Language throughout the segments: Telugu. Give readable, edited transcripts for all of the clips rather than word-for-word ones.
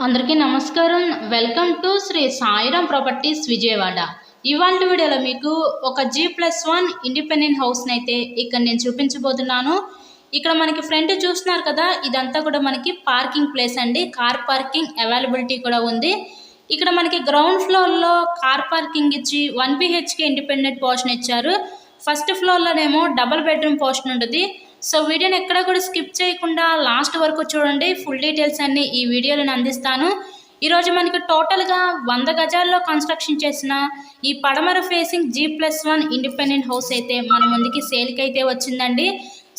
అందరికీ నమస్కారం. Welcome to Shri Sairam properties Vijayawada. ఇవాళ వీడియోలో మీకు ఒక G+1 ఇండిపెండెంట్ హౌస్ని అయితే ఇక్కడ నేను చూపించబోతున్నాను. ఇక్కడ మనకి ఫ్రంట్ చూస్తున్నారు కదా, ఇదంతా కూడా మనకి పార్కింగ్ ప్లేస్ అండి. కార్ పార్కింగ్ అవైలబిలిటీ కూడా ఉంది. ఇక్కడ మనకి గ్రౌండ్ ఫ్లోర్లో కార్ పార్కింగ్ ఇచ్చి 1 BHK ఇండిపెండెంట్ పోర్షన్ ఇచ్చారు. ఫస్ట్ ఫ్లోర్లోనేమో డబుల్ బెడ్రూమ్ పోర్షన్ ఉంటుంది. సో వీడియోని ఎక్కడ కూడా స్కిప్ చేయకుండా లాస్ట్ వరకు చూడండి. ఫుల్ డీటెయిల్స్ అన్నీ ఈ వీడియోలో నేను అందిస్తాను. ఈరోజు మనకి టోటల్గా 100 గజాల్లో కన్స్ట్రక్షన్ చేసిన ఈ పడమర ఫేసింగ్ G+1 ఇండిపెండెంట్ హౌస్ అయితే మన ముందుకి సేల్కి అయితే వచ్చిందండి.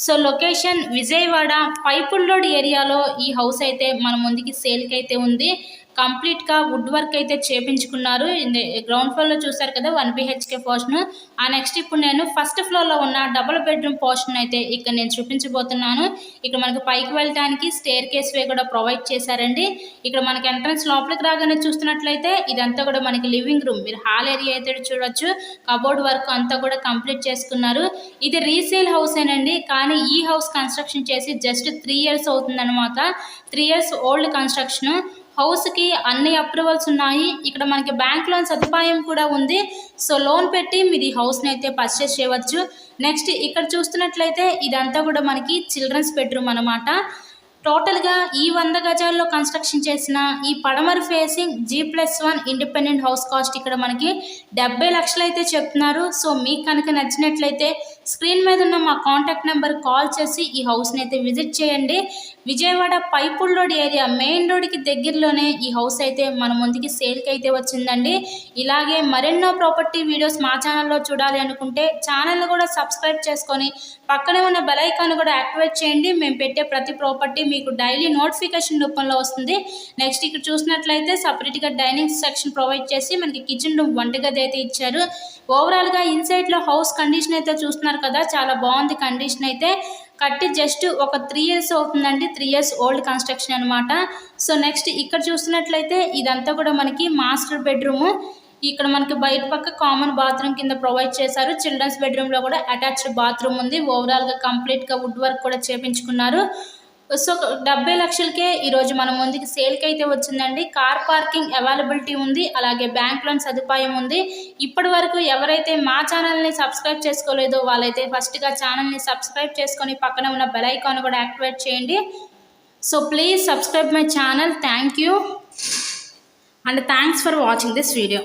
సో లొకేషన్ విజయవాడ పైపుల్ రోడ్ ఏరియాలో ఈ హౌస్ అయితే మన ముందుకి సేల్కి అయితే ఉంది. కంప్లీట్గా వుడ్ వర్క్ అయితే చేపించుకున్నారు. గ్రౌండ్ ఫ్లోర్లో చూసారు కదా 1 BHK పోర్షన్. ఆ నెక్స్ట్ ఇప్పుడు నేను ఫస్ట్ ఫ్లోర్లో ఉన్న డబుల్ బెడ్రూమ్ పోర్షన్ అయితే ఇక్కడ నేను చూపించబోతున్నాను. ఇక్కడ మనకి పైకి వెళ్ళడానికి స్టేర్ కేస్ వే కూడా ప్రొవైడ్ చేశారండి. ఇక్కడ మనకి ఎంట్రన్స్ లోపలికి రాగానే చూస్తున్నట్లయితే ఇదంతా కూడా మనకి లివింగ్ రూమ్. మీరు హాల్ ఏరియా అయితే చూడొచ్చు. కబోర్డ్ వర్క్ అంతా కూడా కంప్లీట్ చేసుకున్నారు. ఇది రీసేల్ హౌస్ ఏనండి, కానీ ఈ హౌస్ కన్స్ట్రక్షన్ చేసి జస్ట్ 3 years అవుతుందన్నమాట. 3 years ఓల్డ్ కన్స్ట్రక్షన్. హౌస్కి అన్ని అప్రూవల్స్ ఉన్నాయి. ఇక్కడ మనకి బ్యాంక్ లోన్ సదుపాయం కూడా ఉంది. సో లోన్ పెట్టి మీరు ఈ హౌస్ని అయితే పర్చేస్ చేయవచ్చు. నెక్స్ట్ ఇక్కడ చూస్తున్నట్లయితే ఇదంతా కూడా మనకి చిల్డ్రన్స్ బెడ్రూమ్ అనమాట. టోటల్గా ఈ 100 గజాల్లో కన్స్ట్రక్షన్ చేసిన ఈ పడమర facing G+1 independent house cost ఇక్కడ మనకి 70 లక్షలు అయితే చెప్తున్నారు. సో మీకు కనుక నచ్చినట్లయితే స్క్రీన్ మీద ఉన్న మా కాంటాక్ట్ నెంబర్ కాల్ చేసి ఈ హౌస్ని అయితే విజిట్ చేయండి. విజయవాడ పైపుల్ రోడ్ ఏరియా మెయిన్ రోడ్కి దగ్గరలోనే ఈ హౌస్ అయితే మన ముందుకి సేల్కి అయితే వచ్చిందండి. ఇలాగే మరెన్నో ప్రాపర్టీ వీడియోస్ మా ఛానల్లో చూడాలి అనుకుంటే ఛానల్ని కూడా సబ్స్క్రైబ్ చేసుకొని పక్కనే ఉన్న బెల్ ఐకాన్ కూడా యాక్టివేట్ చేయండి. మేము పెట్టే ప్రతి ప్రాపర్టీ మీకు డైలీ నోటిఫికేషన్ రూపంలో వస్తుంది. నెక్స్ట్ ఇక్కడ చూసినట్లయితే సపరేట్గా డైనింగ్ సెక్షన్ ప్రొవైడ్ చేసి మనకి కిచెన్ రూమ్ వంటగది అయితే ఇచ్చారు. ఓవరాల్గా ఇన్సైడ్లో హౌస్ కండిషన్ అయితే చూస్తున్నారు కదా, చాలా బాగుంది కండిషన్ అయితే. కట్టి జస్ట్ ఒక 3 years అవుతుందండి. 3 years ఓల్డ్ కన్స్ట్రక్షన్ అనమాట. సో నెక్స్ట్ ఇక్కడ చూస్తున్నట్లయితే ఇదంతా కూడా మనకి మాస్టర్ బెడ్రూము. ఇక్కడ మనకి బయట పక్క కామన్ బాత్రూమ్ కింద ప్రొవైడ్ చేశారు. చిల్డ్రన్స్ బెడ్రూమ్లో కూడా అటాచ్డ్ బాత్రూమ్ ఉంది. ఓవరాల్గా కంప్లీట్గా వుడ్ వర్క్ కూడా చేపించుకున్నారు. సో 70 లక్షలకే ఈరోజు మన ముందుకి సేల్కి అయితే వచ్చిందండి. కార్ పార్కింగ్ అవైలబిలిటీ ఉంది, అలాగే బ్యాంక్ లోన్ సదుపాయం ఉంది. ఇప్పటి వరకు ఎవరైతే మా ఛానల్ని సబ్స్క్రైబ్ చేసుకోలేదో వాళ్ళైతే ఫస్ట్గా ఛానల్ని సబ్స్క్రైబ్ చేసుకొని పక్కన ఉన్న బెల్ ఐకాన్ కూడా యాక్టివేట్ చేయండి. So please subscribe my channel. Thank you and thanks for watching this video.